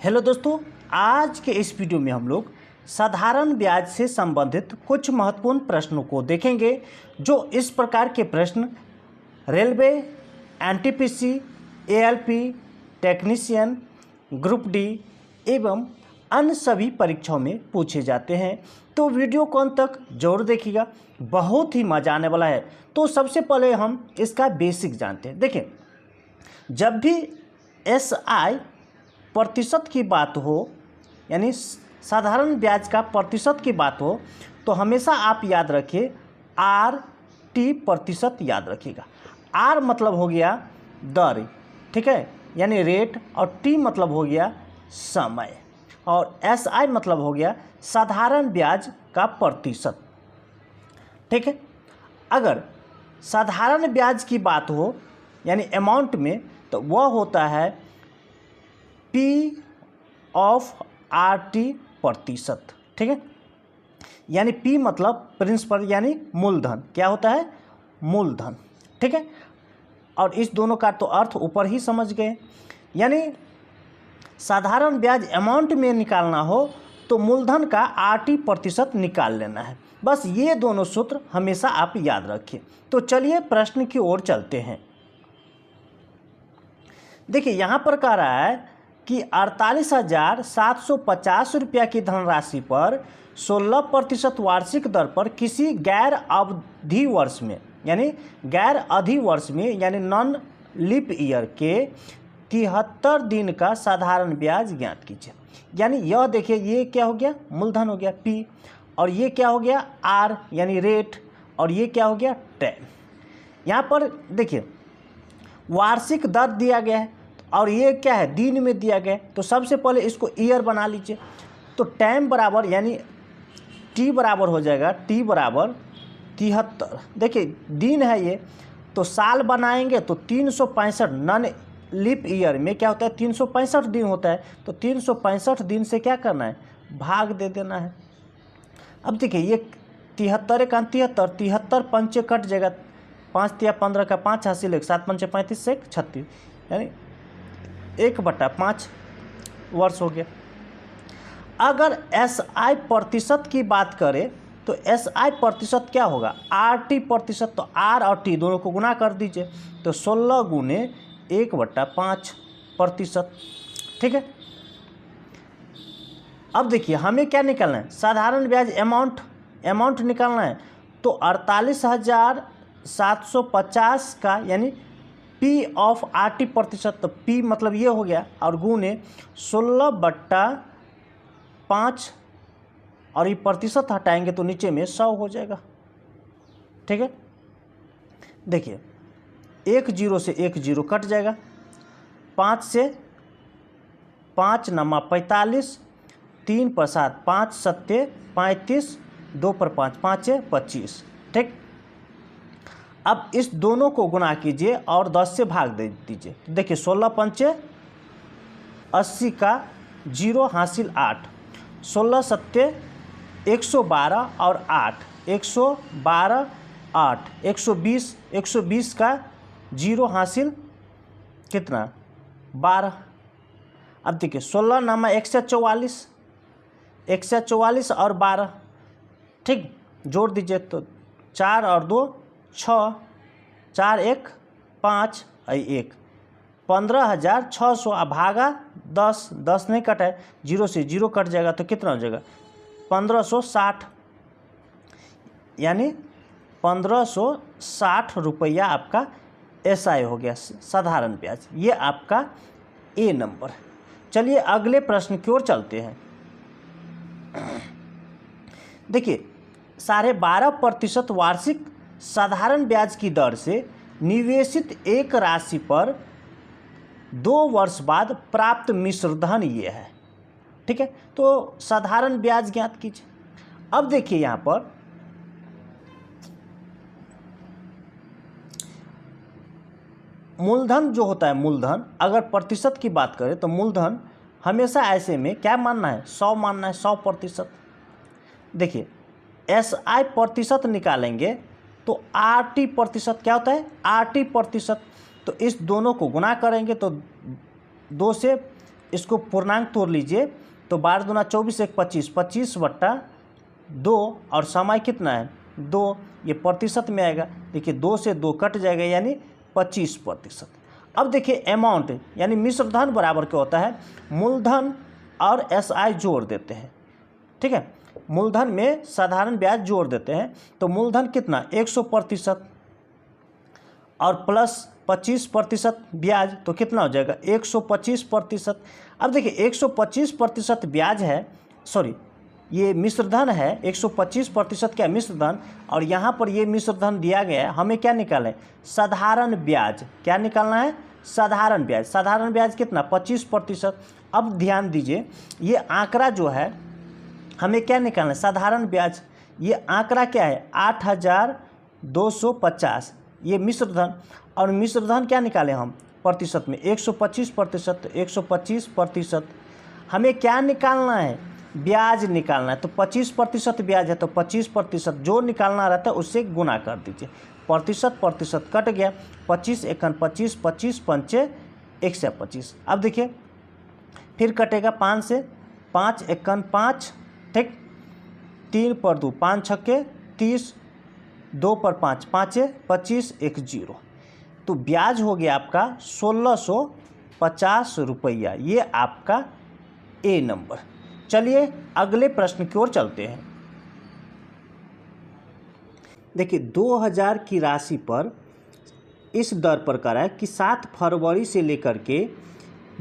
Hello दोस्तों, आज के इस वीडियो में हम लोग साधारण ब्याज से संबंधित कुछ महत्वपूर्ण प्रश्नों को देखेंगे। जो इस प्रकार के प्रश्न railway, NTPC, ALP, technician, group D एवं अन्य सभी परीक्षाओं में पूछे जाते हैं। तो वीडियो को अंत तक जरूर देखिएगा, बहुत ही मजा आने वाला है। तो सबसे पहले हम इसका बेसिक जानते हैं। देखिए, जब भी एसआई प्रतिशत की बात हो, यानी साधारण ब्याज का प्रतिशत की बात हो, तो हमेशा आप याद रखिए आर टी प्रतिशत याद रखिएगा। आर मतलब हो गया दर, ठीक है, यानी रेट, और टी मतलब हो गया समय, और एस आई मतलब हो गया साधारण ब्याज का प्रतिशत। ठीक है, अगर साधारण ब्याज की बात हो यानी अमाउंट में, तो वह होता है पी ऑफ आर टी प्रतिशत। ठीक है, यानी पी मतलब प्रिंसिपल यानी मूलधन। क्या होता है? मूलधन। ठीक है, और इस दोनों का तो अर्थ ऊपर ही समझ गए। यानी साधारण ब्याज अमाउंट में निकालना हो तो मूलधन का आर टी प्रतिशत निकाल लेना है। बस ये दोनों सूत्र हमेशा आप याद रखिए। तो चलिए प्रश्न की ओर चलते हैं। देखिए, यहाँ पर कह रहा है कि 48,750 रुपया की धनराशि पर 16% वार्षिक दर पर किसी गैर अवधि वर्ष में, यानी गैर अधि वर्ष में, यानी नॉन लीप ईयर के 73 दिन का साधारण ब्याज ज्ञात कीजिए। यानी यह देखिए, ये क्या हो गया? मूलधन हो गया पी, और ये क्या हो गया? आर यानी रेट, और ये क्या हो गया? टाइम। यहाँ पर देखिए वार्षिक दर दिया गया है, और ये क्या है? दिन में दिया गया है। तो सबसे पहले इसको ईयर बना लीजिए। तो टाइम बराबर यानी टी बराबर हो जाएगा, टी बराबर 73। देखिए दिन है ये, तो साल बनाएंगे तो 365, नॉन लीप ईयर में क्या होता है? 365 दिन होता है। तो 365 दिन से क्या करना है? भाग दे देना है। अब देखिए ये 73 का 73, 73 पंचे कट जाएगा, 5 तिया 15 का 5 हासिल, 1 7 पंचे 35 से 36, यानी 1/5 वर्ष हो गया। अगर एस आई प्रतिशत की बात करें तो एस आई प्रतिशत क्या होगा? आर टी प्रतिशत। तो आर और टी दोनों को गुना कर दीजिए, तो 16 गुने 1/5 प्रतिशत। ठीक है, अब देखिए हमें क्या निकालना है? साधारण ब्याज अमाउंट निकालना है। तो 48,750 का यानी पी ऑफ आर टी प्रतिशत, तो पी मतलब ये हो गया, और गुने 16/5, और ये प्रतिशत हटाएंगे तो नीचे में 100 हो जाएगा। ठीक है, देखिए 1 0 से 1 0 कट जाएगा, 5 से 5 नमा 45, 3 पर 7 5 सत्ते 35, 2 पर 5 5 25। ठीक, अब इस दोनों को गुना कीजिए और 10 से भाग दे दीजिए। तो देखिए 16 पंचे 80 का 0 हासिल 8, 16 सत्ते 112 और 8 112 8 120 का 0 हासिल कितना? 12। अब देखिए 16 नामा 144, 144 और 12, ठीक, जोड़ दीजिए तो 4 और 2 6, 4 1 5 1, 15,600 भागा 10, 10 नहीं कटा है, 0 से 0 कट जाएगा तो कितना हो जाएगा? 1560, यानी 1560 रुपया आपका एसआई हो गया, साधारण ब्याज। ये आपका ए नंबर। चलिए अगले प्रश्न की ओर चलते हैं। देखिए 12.5% वार्षिक साधारण ब्याज की दर से निवेशित एक राशि पर 2 वर्ष बाद प्राप्त मिश्र धन ये है। ठीक है, तो साधारण ब्याज ज्ञात कीजिए। अब देखिए यहाँ पर मूलधन जो होता है, मूलधन अगर प्रतिशत की बात करें तो मूलधन हमेशा ऐसे में क्या मानना है? 100 मानना है, 100%। देखिए एस आई प्रतिशत निकालेंगे तो आर टी प्रतिशत क्या होता है? आर टी प्रतिशत। तो इस दोनों को गुना करेंगे तो 2 से इसको पूर्णांक तोड़ लीजिए तो 12 दूना 24, 1 25, 25/2 और समय कितना है 2, ये प्रतिशत में आएगा। देखिए 2 से 2 कट जाएगा यानी 25%। अब देखिए अमाउंट यानी मिश्र धन बराबर क्या होता है, मूलधन और SI जोड़ देते हैं। ठीक है, मूलधन में साधारण ब्याज जोड़ देते हैं तो मूलधन कितना 100% और प्लस 25% ब्याज तो कितना हो जाएगा 125%। अब देखिए 125% ब्याज है, सॉरी ये मिश्रधन है, 125% क्या मिश्रधन, और यहाँ पर ये मिश्रधन दिया गया है। हमें क्या निकालना है, साधारण ब्याज। क्या निकालना है, साधारण ब्याज। साधारण ब्याज कितना 25%। अब ध्यान दीजिए ये आंकड़ा जो है हमें क्या निकालना है, साधारण ब्याज। ये आंकड़ा क्या है 8250, ये मिश्रधन, और मिश्रधन क्या निकाले हम प्रतिशत में 125%। 125% हमें क्या निकालना है, ब्याज निकालना है। तो 25% ब्याज है तो 25% जो निकालना रहता है उससे गुना कर दीजिए। प्रतिशत कट गया, 25 एकन 25, 25 पंचे 125। अब देखिए फिर कटेगा 5 से, 5 एकन 5, ठीक, 3 पर 2 5 छक्के 30, 2 पर 5 5 25, 1 0। तो ब्याज हो गया आपका 1650 रुपया। ये आपका ए नंबर। चलिए अगले प्रश्न की ओर चलते हैं। देखिए 2000 की राशि पर इस दर पर करा है कि 7 फरवरी से लेकर के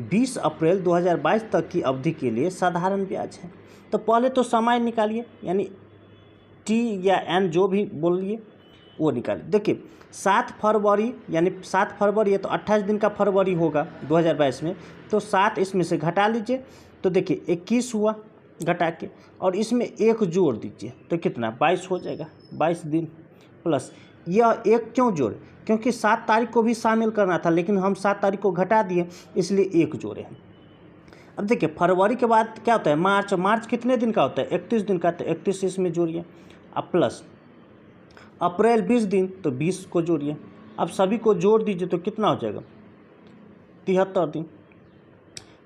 20 अप्रैल 2022 तक की अवधि के लिए साधारण ब्याज है। तो पहले तो समय निकालिए, यानी टी या एन जो भी बोलिए वो निकालिए। देखिए 7 फरवरी यानी 7 फरवरी है तो 28 दिन का फरवरी होगा 2022 में, तो 7 इसमें से घटा लीजिए तो देखिए 21 हुआ घटा के, और इसमें 1 जोड़ दीजिए तो कितना 22 हो जाएगा। 22 दिन प्लस यह 1 क्यों जोड़े, क्योंकि 7 तारीख को भी शामिल करना था लेकिन हम 7 तारीख को घटा दिए इसलिए 1 जोड़े हैं। अब देखिए फरवरी के बाद क्या होता है मार्च। मार्च कितने दिन का होता है 31 दिन का, तो 31 इसमें जोड़िए। अब प्लस अप्रैल 20 दिन तो 20 को जोड़िए। अब सभी को जोड़ दीजिए तो कितना हो जाएगा 73 दिन।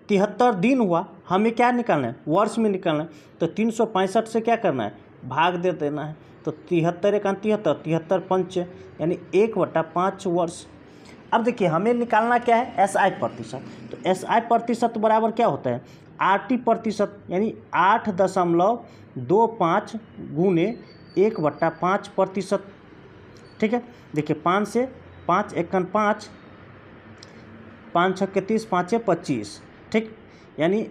73 दिन हुआ। हमें क्या निकालना है, वर्ष में निकालना है, तो 365 से क्या करना है भाग दे देना है। तो 73 एकान 73, 73 पंच यानी 1/5 वर्ष। अब देखिए हमें निकालना क्या है SI प्रतिशत। तो SI प्रतिशत बराबर क्या होता है RT प्रतिशत, यानी 8.25 गुने 1/5%। ठीक है, देखिए 5 से 5 एकन 5, 5 छक्के 30, 5 25, ठीक, यानी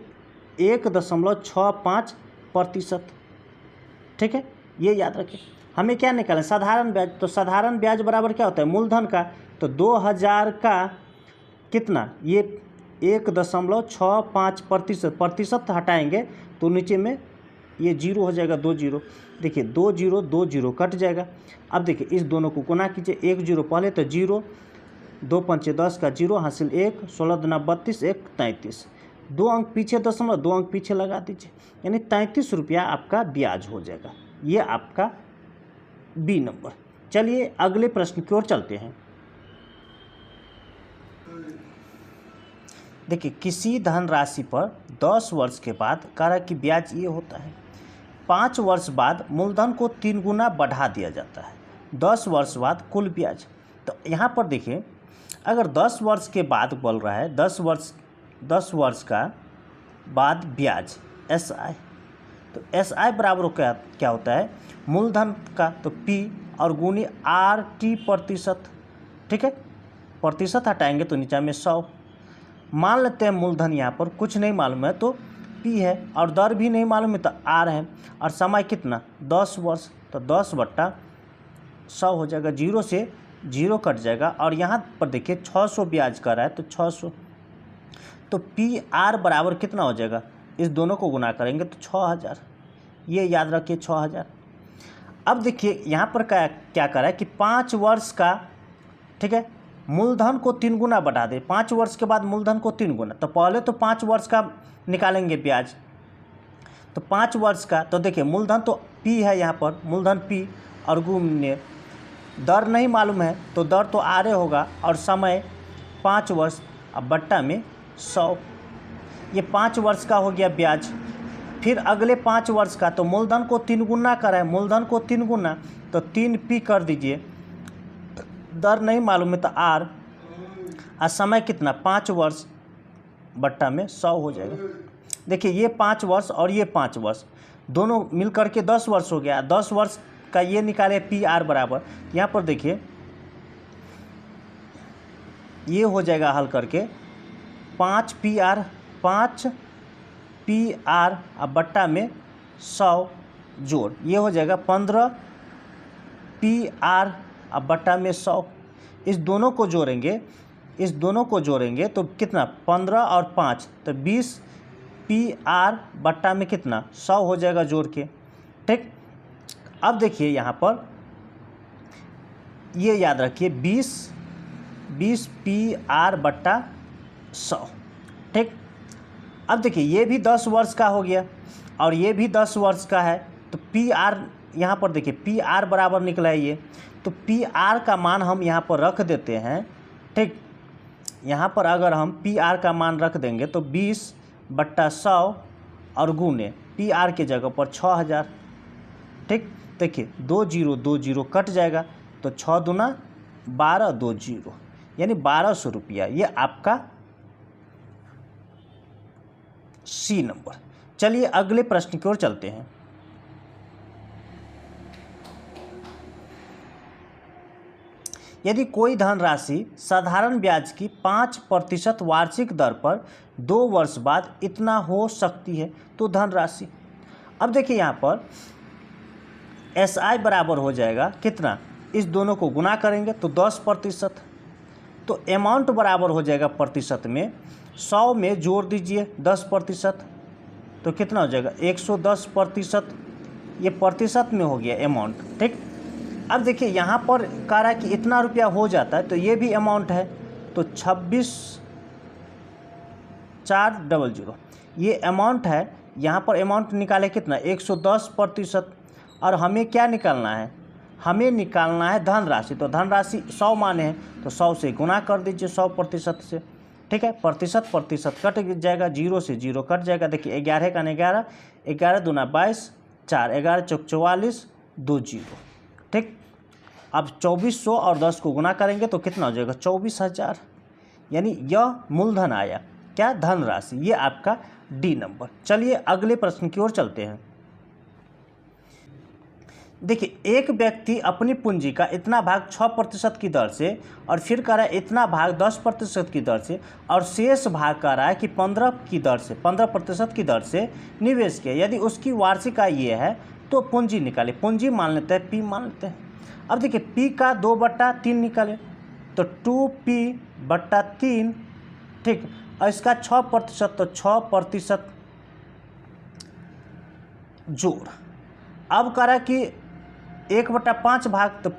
1.65%। ठीक है, ये याद रखिए। हमें क्या निकालें साधारण ब्याज। तो साधारण ब्याज बराबर क्या होता है मूलधन का, तो 2000 का कितना ये 1.65%। प्रतिशत हटाएंगे तो नीचे में ये 0 हो जाएगा, 2 0। देखिए 2 0 2 0 कट जाएगा। अब देखिए इस दोनों को गुना कीजिए, 1 0 पहले तो 0, 2 पंचे 10 का 0 हासिल 1, 16 दूना 32, 1 33। 2 अंक पीछे 2 अंक पीछे लगा दीजिए, यानी 33 रुपया आपका ब्याज हो जाएगा। ये आपका बी नंबर। चलिए अगले प्रश्न की ओर चलते हैं। देखिए किसी धनराशि पर 10 वर्ष के बाद करा कि ब्याज ये होता है। 5 वर्ष बाद मूलधन को 3 गुना बढ़ा दिया जाता है। 10 वर्ष बाद कुल ब्याज। तो यहाँ पर देखिए अगर 10 वर्ष के बाद बोल रहा है 10 वर्ष का बाद ब्याज SI, तो SI बराबर क्या होता है मूलधन का, तो P और गुनी RT प्रतिशत। ठीक है, प्रतिशत हटाएंगे तो नीचे में 100। मान लेते हैं मूलधन यहाँ पर कुछ नहीं मालूम है तो P है, और दर भी नहीं मालूम है तो R है, और समय कितना 10 वर्ष, तो 10/100 हो जाएगा। 0 से 0 कट जाएगा, और यहाँ पर देखिए 600 ब्याज कर रहा है तो 600, तो PR बराबर कितना हो जाएगा, इस दोनों को गुना करेंगे तो 6000। ये याद रखिए 6000। अब देखिए यहाँ पर क्या कर रहा है कि 5 वर्ष का, ठीक है, मूलधन को 3 गुना बढ़ा दे। 5 वर्ष के बाद मूलधन को 3 गुना, तो पहले तो 5 वर्ष का निकालेंगे ब्याज। तो 5 वर्ष का, तो देखिए मूलधन तो P है यहाँ पर, मूलधन P और गुणे दर नहीं मालूम है तो दर तो RA होगा, और समय 5 वर्ष अब बट्टा में 100। ये 5 वर्ष का हो गया ब्याज। फिर अगले 5 वर्ष का, तो मूलधन को 3 गुना कराए, मूलधन को 3 गुना, तो 3p कर दीजिए, दर नहीं मालूम है तो r, और समय कितना 5 वर्ष बट्टा में 100 हो जाएगा। देखिए ये 5 वर्ष और ये 5 वर्ष दोनों मिल करके 10 वर्ष हो गया। 10 वर्ष का ये निकाले PR बराबर, यहाँ पर देखिए ये हो जाएगा हल करके 5PR अब बट्टा में 100 जोड़, ये हो जाएगा 15PR अब बट्टा में 100। इस दोनों को जोड़ेंगे तो कितना 15 और 5 तो 20PR बट्टा में कितना 100 हो जाएगा जोड़ के। ठीक, अब देखिए यहाँ पर ये याद रखिए 20PR बट्टा 100। ठीक, अब देखिए ये भी 10 वर्ष का हो गया और ये भी 10 वर्ष का है, तो PR यहाँ पर देखिए PR बराबर निकला है ये, तो PR का मान हम यहाँ पर रख देते हैं। ठीक, यहाँ पर अगर हम PR का मान रख देंगे तो 20/100 और गुने PR के जगह पर 6000। ठीक, देखिए 2 0 कट जाएगा, तो 6 दूना 12 2 0 यानी 1200 रुपया, ये आपका C नंबर। चलिए अगले प्रश्न की ओर चलते हैं। यदि कोई धनराशि साधारण ब्याज की 5% वार्षिक दर पर 2 वर्ष बाद इतना हो सकती है तो धनराशि। अब देखिए यहाँ पर SI बराबर हो जाएगा कितना, इस दोनों को गुना करेंगे तो 10%, तो अमाउंट बराबर हो जाएगा प्रतिशत में, 100 में जोड़ दीजिए 10%, तो कितना हो जाएगा 110%, ये प्रतिशत में हो गया अमाउंट। ठीक, अब देखिए यहाँ पर कह रहा है कि इतना रुपया हो जाता है, तो ये भी अमाउंट है, तो 26,400 ये अमाउंट है। यहाँ पर अमाउंट निकाले कितना 110%, और हमें क्या निकालना है, हमें निकालना है धनराशि। तो धनराशि 100 माने हैं, तो 100 से गुना कर दीजिए 100% से। ठीक है, प्रतिशत कट जाएगा, 0 से 0 कट जाएगा। देखिए 11 का 11, 11 दूना 22, 4, 11 चौक 44, 2 0। ठीक, अब 2400 और 10 को गुना करेंगे तो कितना हो जाएगा 24,000, यानी यह मूलधन आया क्या, धनराशि। ये आपका D नंबर। चलिए अगले प्रश्न की ओर चलते हैं। देखिए एक व्यक्ति अपनी पूंजी का इतना भाग 6% की दर से, और फिर कह रहा है इतना भाग 10% की दर से, और शेष भाग कह रहा है कि 15% की दर से निवेश किया। यदि उसकी वार्षिक आय ये है तो पूंजी निकाले। पूंजी मान लेते हैं P मान लेते हैं। अब देखिए P का 2/3 निकाले तो 2P/3। ठीक, और इसका 6%, तो 6% जोड़। अब कह रहा है कि 1/5 भाग, तो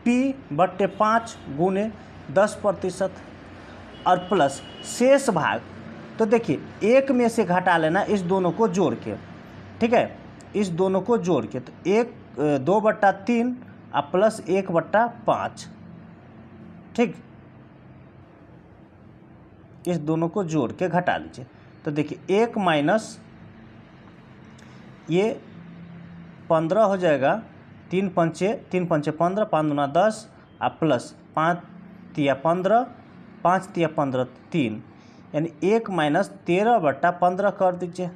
P/5 गुने 10% और प्लस शेष भाग। तो देखिए 1 में से घटा लेना इस दोनों को जोड़ के। ठीक है, इस दोनों को जोड़ के, तो 2/3 और प्लस 1/5। ठीक, इस दोनों को जोड़ के घटा लीजिए, तो देखिए 1 माइनस ये 15 हो जाएगा, 3 पंचे 15, 5 दूना 10 और प्लस 5 तिया 15, 5 तिया 15 3, यानी 1 माइनस 13/15 कर दीजिए,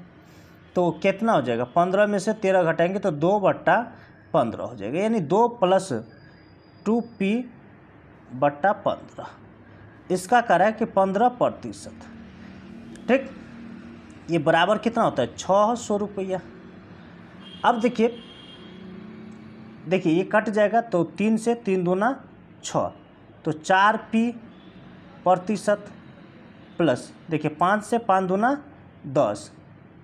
तो कितना हो जाएगा 15 में से 13 घटाएंगे तो 2/15 हो जाएगा, यानी 2 + 2P/15। इसका कह रहा है कि 15%। ठीक, ये बराबर कितना होता है 600 रुपया। अब देखिए ये कट जाएगा, तो 3 से 3 दूना 6, तो 4P% प्लस देखिए 5 से 5 दूना 10,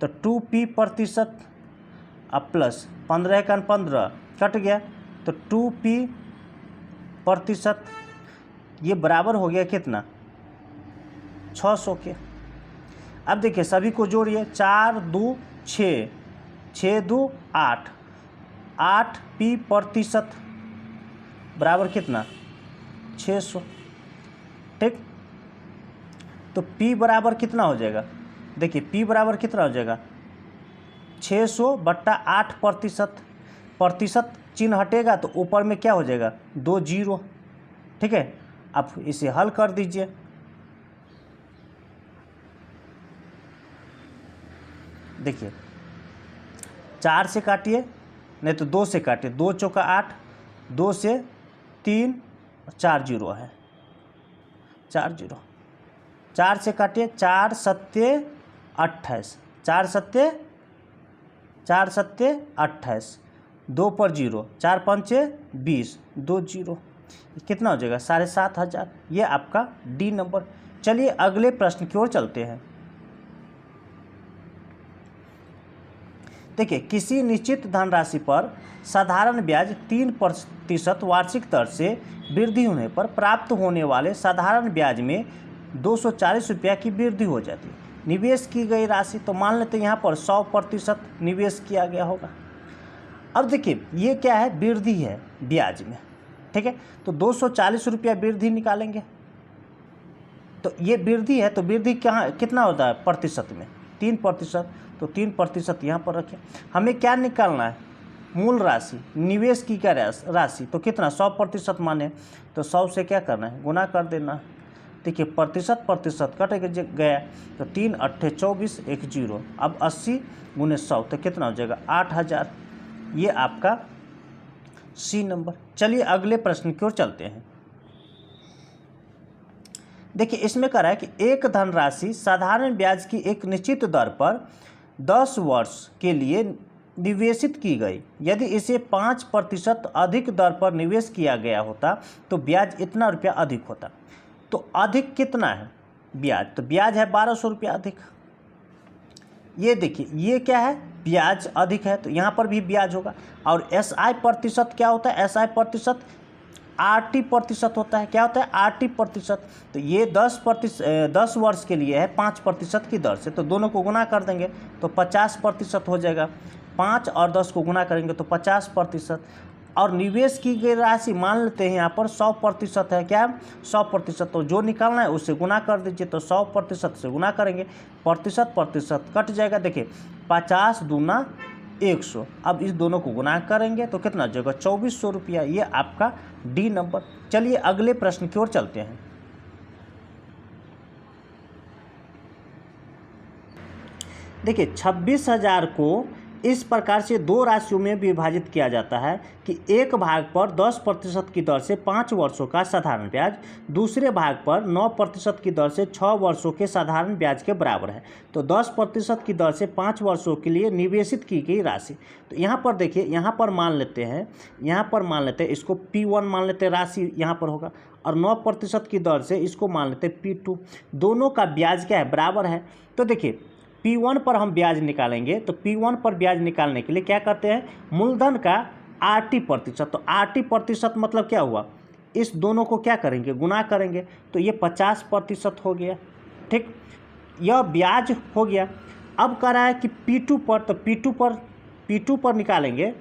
तो 2P% अब प्लस 15 का 15 कट गया, तो 2P%, ये बराबर हो गया कितना 600 के। अब देखिए सभी को जोड़िए, 4 2 6, 6 2 8, 8P% बराबर कितना 600। ठीक, तो P बराबर कितना हो जाएगा देखिए पी बराबर कितना हो जाएगा 600 बट्टा 8%, प्रतिशत चिन्ह हटेगा तो ऊपर में क्या हो जाएगा 2 जीरो। ठीक है, आप इसे हल कर दीजिए। देखिए 4 से काटिए, नहीं तो 2 से काटिए, 2 चौका 8, 2 से 3, 4 जीरो है, 4 जीरो। 4 से काटिए, 4 सत्ते 28, 4 सत्ते 28, 2 पर जीरो, 4 पंचे 20, 2 जीरो, कितना हो जाएगा 7,500। ये आपका डी नंबर। चलिए अगले प्रश्न की ओर चलते हैं। देखिए किसी निश्चित धनराशि पर साधारण ब्याज 3% वार्षिक दर से वृद्धि होने पर प्राप्त होने वाले साधारण ब्याज में 240 रुपया की वृद्धि हो जाती है। निवेश की गई राशि, तो मान लेते हैं यहाँ पर 100% निवेश किया गया होगा। अब देखिए ये क्या है, वृद्धि है ब्याज में। ठीक है, तो 240 रुपया वृद्धि निकालेंगे, तो ये वृद्धि है, तो वृद्धि कहाँ कितना होता है प्रतिशत में 3%, तो 3% यहाँ पर रखें। हमें क्या निकालना है, मूल राशि, निवेश की क्या राशि, तो कितना 100% माने, तो 100 से क्या करना है गुना कर देना है। देखिए प्रतिशत कट गया, तो 3 8 24 1 जीरो। अब 80 गुने 100 तो कितना हो जाएगा 8000। ये आपका सी नंबर। चलिए अगले प्रश्न की ओर चलते हैं। देखिए इसमें कह रहा है कि एक धनराशि साधारण ब्याज की एक निश्चित दर पर 10 वर्ष के लिए निवेशित की गई। यदि इसे 5% अधिक दर पर निवेश किया गया होता तो ब्याज इतना रुपया अधिक होता। तो अधिक कितना है ब्याज, तो ब्याज है 1200 रुपया अधिक। ये देखिए ये क्या है, ब्याज अधिक है, तो यहाँ पर भी ब्याज होगा। और SI प्रतिशत क्या होता है, SI प्रतिशत RT प्रतिशत होता है। क्या होता है RT प्रतिशत। तो ये 10 वर्ष के लिए है 5% की दर से, तो दोनों को गुना कर देंगे तो 50% हो जाएगा। 5 और 10 को गुना करेंगे तो 50%। और निवेश की गई राशि मान लेते हैं यहाँ पर 100% है, क्या 100%, तो जो निकालना है उससे गुना कर दीजिए, तो 100% से गुना करेंगे, प्रतिशत कट जाएगा। देखिए 50 दूना 100, अब इस दोनों को गुना करेंगे तो कितना हो जाएगा 2400 रुपया। ये आपका डी नंबर। चलिए अगले प्रश्न की ओर चलते हैं। देखिए 26,000 को इस प्रकार से दो राशियों में विभाजित किया जाता है कि एक भाग पर 10% की दर से 5 वर्षों का साधारण ब्याज, दूसरे भाग पर 9% की दर से 6 वर्षों के साधारण ब्याज के बराबर है। तो 10% की दर से 5 वर्षों के लिए निवेशित की गई राशि। तो यहाँ पर देखिए, यहाँ पर मान लेते हैं इसको P1 मान लेते हैं, राशि यहाँ पर होगा, और 9% की दर से इसको मान लेते हैं P2। दोनों का ब्याज क्या है, बराबर है। तो देखिए P1 पर हम ब्याज निकालेंगे, तो P1 पर ब्याज निकालने के लिए क्या करते हैं, मूलधन का RT प्रतिशत। तो RT प्रतिशत मतलब क्या हुआ, इस दोनों को क्या करेंगे, गुना करेंगे, तो ये 50% हो गया। ठीक, यह ब्याज हो गया। अब कह रहा है कि P2 पर, तो P2 पर निकालेंगे।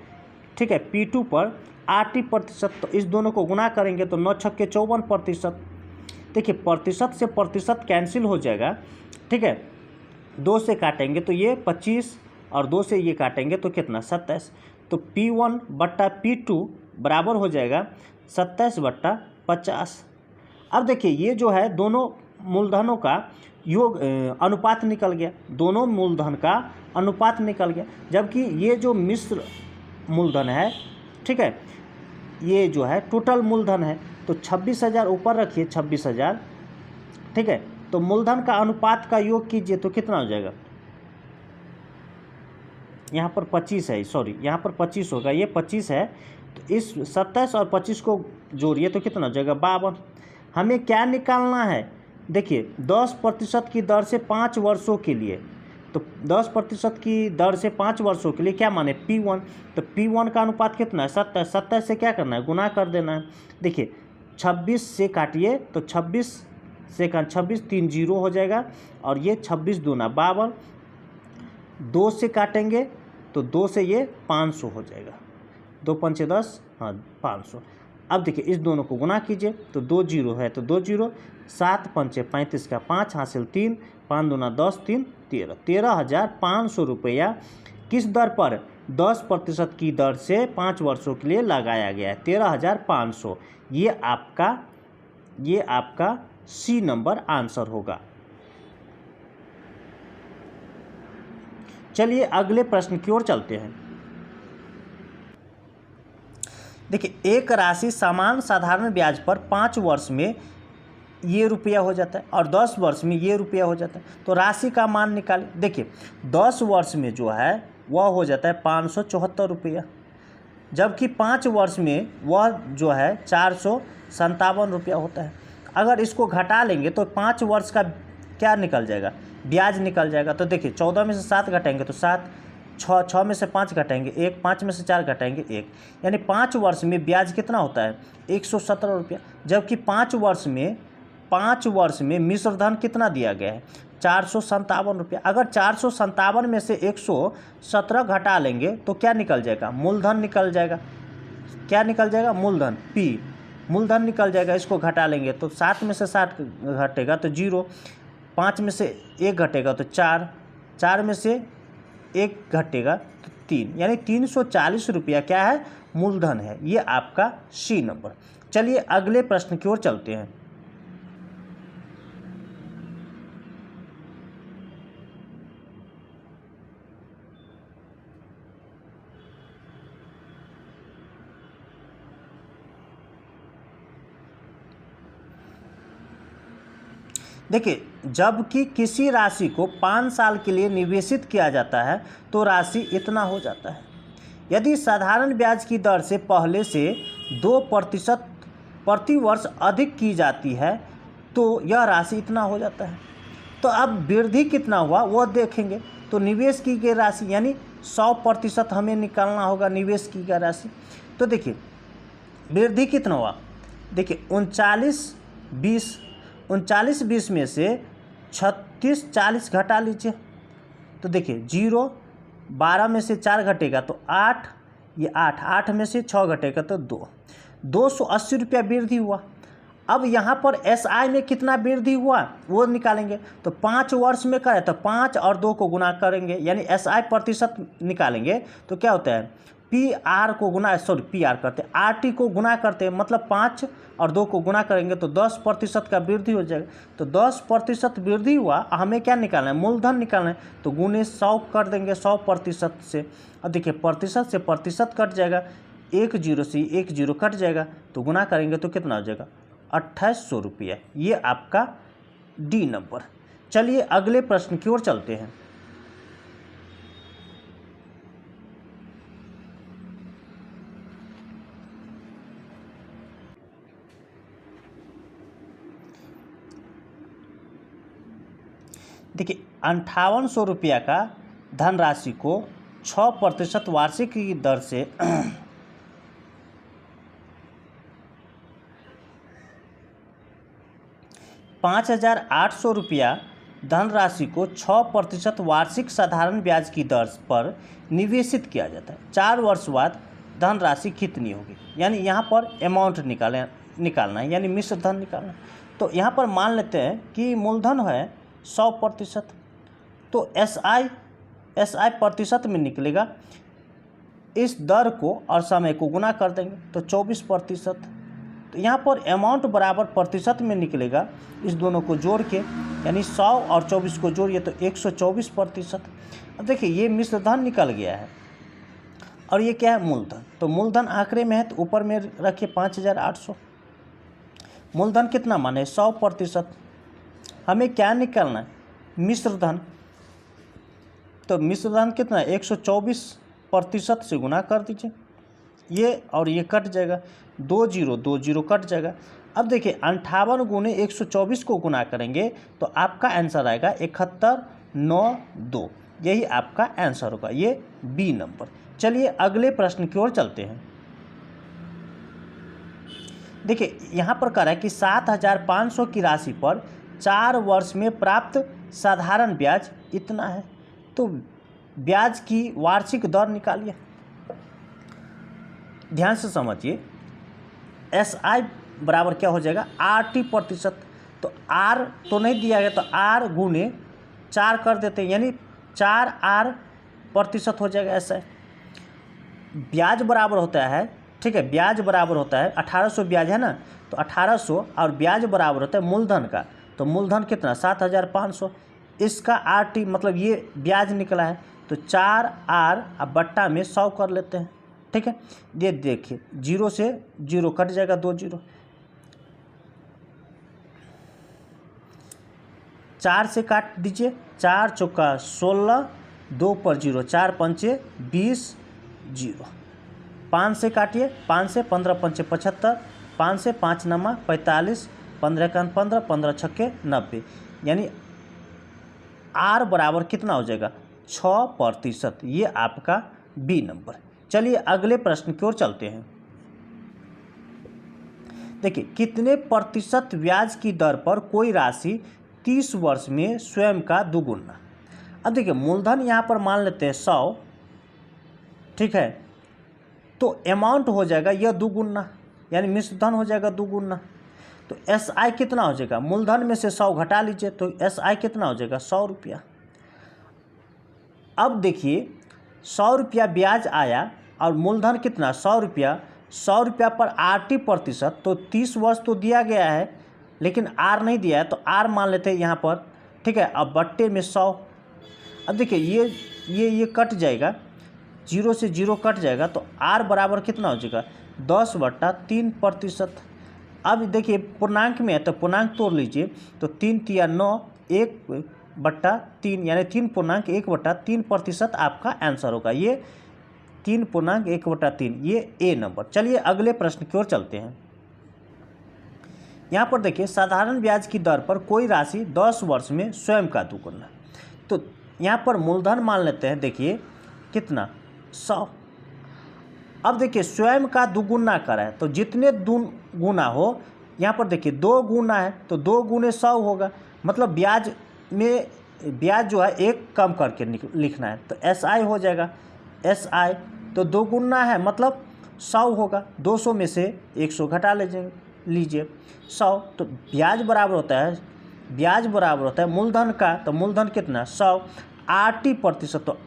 ठीक है, P2 पर RT प्रतिशत, तो इस दोनों को गुना करेंगे तो 9 छक्के 54%। देखिए प्रतिशत से प्रतिशत कैंसिल हो जाएगा। ठीक है, 2 से काटेंगे तो ये 25 और 2 से ये काटेंगे तो कितना 27। तो P1 बट्टा P2 बराबर हो जाएगा 27 बट्टा 50। अब देखिए ये जो है दोनों मूलधनों का योग अनुपात निकल गया, दोनों मूलधन का अनुपात निकल गया। जबकि ये जो मिश्र मूलधन है, ठीक है, ये जो है टोटल मूलधन है, तो 26,000 ऊपर रखिए, 26,000। ठीक है, तो मूलधन का अनुपात का योग कीजिए तो कितना हो जाएगा, यहाँ पर 25 है, सॉरी यहाँ पर 25 होगा, ये 25 है, तो इस 27 और 25 को जोड़िए तो कितना हो जाएगा 52। हमें क्या निकालना है, देखिए 10% की दर से 5 वर्षों के लिए, तो 10% की दर से 5 वर्षों के लिए क्या माने P1, तो P1 का अनुपात कितना है 27, 27 से क्या करना है, गुना कर देना है। देखिए 26 से काटिए तो 26 से 26 3 जीरो हो जाएगा, और ये 26 दूना 52, 2 से काटेंगे तो 2 से ये 500 हो जाएगा, 2 पंचे 10, हाँ 500। अब देखिए इस दोनों को गुना कीजिए तो 2 जीरो है तो 2 जीरो, 7 पंचे 35 का 5 हासिल 3, 5 दूना 10, 3 13, 13,500 रुपया किस दर पर 10% की दर से 5 वर्षों के लिए लगाया गया है। 13,500 ये आपका सी नंबर आंसर होगा। चलिए अगले प्रश्न की ओर चलते हैं। देखिए एक राशि समान साधारण ब्याज पर 5 वर्ष में ये रुपया हो जाता है और 10 वर्ष में ये रुपया हो जाता है, तो राशि का मान निकालें। देखिए 10 वर्ष में जो है वह हो जाता है 574 रुपया, जबकि 5 वर्ष में वह जो है 457 रुपया होता है। अगर इसको घटा लेंगे तो 5 वर्ष का क्या निकल जाएगा, ब्याज निकल जाएगा। तो देखिए 14 में से 7 घटाएंगे तो 7, 6 में से 5 घटाएंगे 1, 5 में से 4 घटाएंगे 1, यानी 5 वर्ष में ब्याज कितना होता है 117 रुपया, जबकि 5 वर्ष में मिश्र धन कितना दिया गया है 457 रुपया। अगर 457 में से 117 घटा लेंगे तो क्या निकल जाएगा, मूलधन निकल जाएगा। क्या निकल जाएगा, मूलधन पी, मूलधन निकल जाएगा। इसको घटा लेंगे तो 7 में से 7 घटेगा तो 0, 5 में से 1 घटेगा तो 4, 4 में से 1 घटेगा तो 3, यानी 340 रुपया क्या है, मूलधन है। ये आपका सी नंबर। चलिए अगले प्रश्न की ओर चलते हैं। देखिए जबकि किसी राशि को 5 साल के लिए निवेशित किया जाता है तो राशि इतना हो जाता है। यदि साधारण ब्याज की दर से पहले से 2% प्रति वर्ष अधिक की जाती है तो यह राशि इतना हो जाता है। तो अब वृद्धि कितना हुआ वो देखेंगे। तो निवेश की गई राशि यानी 100% हमें निकालना होगा निवेश की गई राशि। तो देखिए वृद्धि कितना हुआ, देखिए 39 में से 36 40 घटा लीजिए तो देखिए 0, 12 में से 4 घटेगा तो 8, ये 8 में से 6 घटेगा तो 280 रुपया वृद्धि हुआ। अब यहाँ पर एसआई में कितना वृद्धि हुआ वो निकालेंगे। तो 5 वर्ष में करें तो 5 और 2 को गुना करेंगे यानी एसआई प्रतिशत निकालेंगे तो क्या होता है पीआर को गुना पीआर करते हैं आरटी को गुना करते हैं, मतलब 5 और 2 को गुना करेंगे तो 10% का वृद्धि हो जाएगा। तो 10% वृद्धि हुआ, हमें क्या निकालना है, मूलधन निकालना है। तो गुने 100 कर देंगे 100% से। अब देखिए प्रतिशत से प्रतिशत कट जाएगा, 1 जीरो से 1 जीरो कट जाएगा तो गुना करेंगे तो कितना हो जाएगा 2800 रुपया। ये आपका डी नंबर। चलिए अगले प्रश्न की ओर चलते हैं। देखिए 5800 रुपया का धनराशि को 6% वार्षिक की दर से 5,800 रुपया धनराशि को 6% वार्षिक साधारण ब्याज की दर पर निवेशित किया जाता है। 4 वर्ष बाद धनराशि कितनी होगी, यानी यहाँ पर अमाउंट निकालना है यानी मिश्र धन निकालना है। तो यहाँ पर मान लेते हैं कि मूलधन है 100%, तो एसआई प्रतिशत में निकलेगा। इस दर को और समय को गुना कर देंगे तो 24%। तो यहाँ पर अमाउंट बराबर प्रतिशत में निकलेगा, इस दोनों को जोड़ के यानी 100 और 24 को जोड़िए तो 124%। अब देखिए ये मिश्र धन निकल गया है और ये क्या है मूलधन। तो मूलधन आंकड़े में है तो ऊपर में रखिए 5,800। मूलधन कितना माने 100%। हमें क्या निकालना है मिश्र धन। तो मिश्र धन कितना है 124% से गुना कर दीजिए, ये और ये कट जाएगा, 2 जीरो कट जाएगा। अब देखिए 58 गुने 124 को गुना करेंगे तो आपका आंसर आएगा 7192। यही आपका आंसर होगा, ये बी नंबर। चलिए अगले प्रश्न की ओर चलते हैं। देखिए यहाँ पर कह रहा है कि 7,500 की राशि पर 4 वर्ष में प्राप्त साधारण ब्याज इतना है। तो ब्याज की वार्षिक दर निकालिए। ध्यान से समझिए, एस आई बराबर क्या हो जाएगा आर टी प्रतिशत। तो आर तो नहीं दिया गया तो आर गुने 4 कर देते हैं, यानी 4 आर प्रतिशत हो जाएगा एस आई। ब्याज बराबर होता है, ठीक है, ब्याज बराबर होता है 1800 ब्याज है ना, तो 1800 और ब्याज बराबर होता है मूलधन का, तो मूलधन कितना 7500, इसका आर टी मतलब ये ब्याज निकला है, तो 4 आर अब बट्टा में 100 कर लेते हैं, ठीक है। ये देखिए 0 से 0 कट जाएगा, 2 0, 4 से काट दीजिए, 4 चौका 16, 2 पर 0, 4 पंचे 20, 0, 5 से काटिए, 5 से 15 पंचे 75, 5 से 5 नमा 45, 15 का 15, 15 छक्के 90, यानी आर बराबर कितना हो जाएगा 6%। ये आपका बी नंबर। चलिए अगले प्रश्न की ओर चलते हैं। देखिए कितने प्रतिशत ब्याज की दर पर कोई राशि 30 वर्ष में स्वयं का दुगुना। अब देखिए मूलधन यहाँ पर मान लेते हैं 100, ठीक है, तो अमाउंट हो जाएगा यह दुगुना, यानी मिश्र धन हो जाएगा दुगुना। तो एस आई कितना हो जाएगा, मूलधन में से 100 घटा लीजिए तो एस आई कितना हो जाएगा 100 रुपया। अब देखिए 100 रुपया ब्याज आया और मूलधन कितना 100 रुपया, 100 रुपया पर आर टी प्रतिशत, तो 30 वर्ष तो दिया गया है लेकिन आर नहीं दिया है, तो आर मान लेते हैं यहाँ पर, ठीक है। अब बट्टे में 100, अब देखिए ये कट जाएगा, 0 से 0 कट जाएगा, तो आर बराबर कितना हो जाएगा 10/3%। अब देखिए पूर्णांक में है तो पूर्णांक तोड़ लीजिए, तो 3 तिया 9, 1/3 यानी 3.1/3% आपका आंसर होगा। ये 3.1/3, ये ए नंबर। चलिए अगले प्रश्न की ओर चलते हैं। यहाँ पर देखिए साधारण ब्याज की दर पर कोई राशि 10 वर्ष में स्वयं का दुगुना। तो यहाँ पर मूलधन मान लेते हैं, देखिए कितना 100। अब देखिए स्वयं का दुगुना करा है, तो जितने गुना हो, यहाँ पर देखिए 2 गुना है तो 2 गुने 100 होगा, मतलब ब्याज में ब्याज जो है 1 कम करके लिखना है, तो एस आई हो जाएगा एस आई, तो 2 गुना है मतलब 100 होगा, 200 में से 100 घटा लीजिए 100, तो ब्याज बराबर होता है मूलधन का, तो मूलधन कितना 100, आर टी प्रतिशत, तो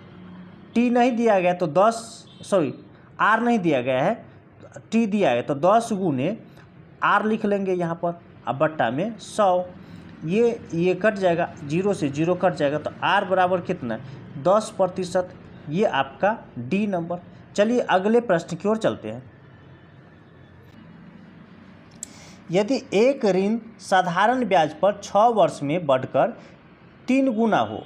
टी नहीं दिया गया तो 10 आर नहीं दिया गया है, टी दिया है तो 10 गुने आर लिख लेंगे यहाँ पर, अब बट्टा में 100, ये कट जाएगा, 0 से 0 कट जाएगा, तो आर बराबर कितना 10%। ये आपका डी नंबर। चलिए अगले प्रश्न की ओर चलते हैं। यदि एक ऋण साधारण ब्याज पर 6 वर्ष में बढ़कर 3 गुना हो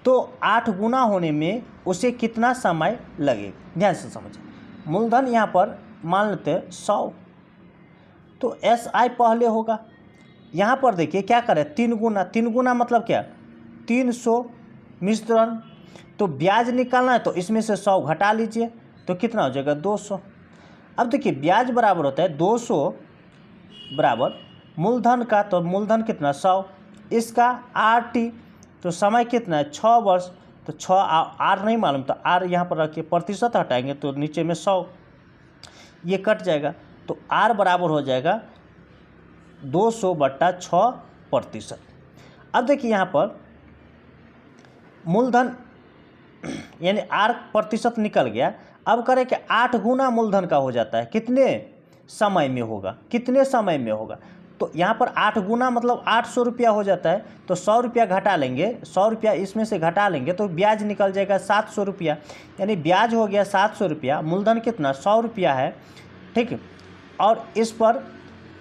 तो 8 गुना होने में उसे कितना समय लगेगा। ध्यान से समझिए, मूलधन यहाँ पर मान लेते हैं 100, तो एस आई पहले होगा। यहाँ पर देखिए क्या करें 3 गुना मतलब क्या 300 मिश्रण, तो ब्याज निकालना है तो इसमें से 100 घटा लीजिए तो कितना हो जाएगा 200। अब देखिए ब्याज बराबर होता है 200 बराबर मूलधन का, तो मूलधन कितना 100, इसका आर टी, तो समय कितना है 6 वर्ष, तो 6 आर नहीं मालूम तो आर यहाँ पर रखिए, प्रतिशत हटाएंगे तो नीचे में 100, ये कट जाएगा, तो आर बराबर हो जाएगा 200/6%। अब देखिए यहाँ पर मूलधन यानी आर प्रतिशत निकल गया। अब करें कि 8 गुना मूलधन का हो जाता है, कितने समय में होगा, तो यहाँ पर 8 गुना मतलब 800 रुपया हो जाता है, तो 100 रुपया घटा लेंगे, 100 रुपया इसमें से घटा लेंगे तो ब्याज निकल जाएगा 700 रुपया, यानी ब्याज हो गया 700 रुपया, मूलधन कितना 100 रुपया है, ठीक, और इस पर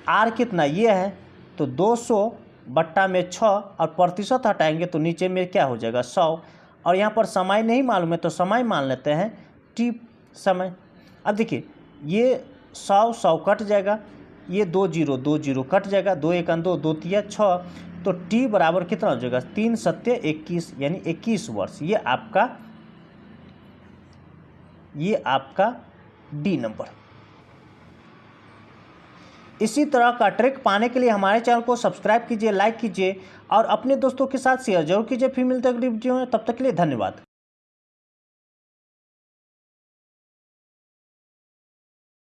आर कितना ये है, तो 200/6 और प्रतिशत हटाएंगे तो नीचे में क्या हो जाएगा 100, और यहाँ पर समय नहीं मालूम है तो समय मान लेते हैं टी समय। अब देखिए ये 100 कट जाएगा, ये 2 0 कट जाएगा, 2 1 2 2 3 6, तो टी बराबर कितना हो जाएगा 3 7 21 यानी 21 वर्ष। ये आपका डी नंबर। इसी तरह का ट्रिक पाने के लिए हमारे चैनल को सब्सक्राइब कीजिए, लाइक कीजिए और अपने दोस्तों के साथ शेयर जरूर कीजिए। फिर मिलते हैं अगली वीडियो में, तब तक के लिए धन्यवाद।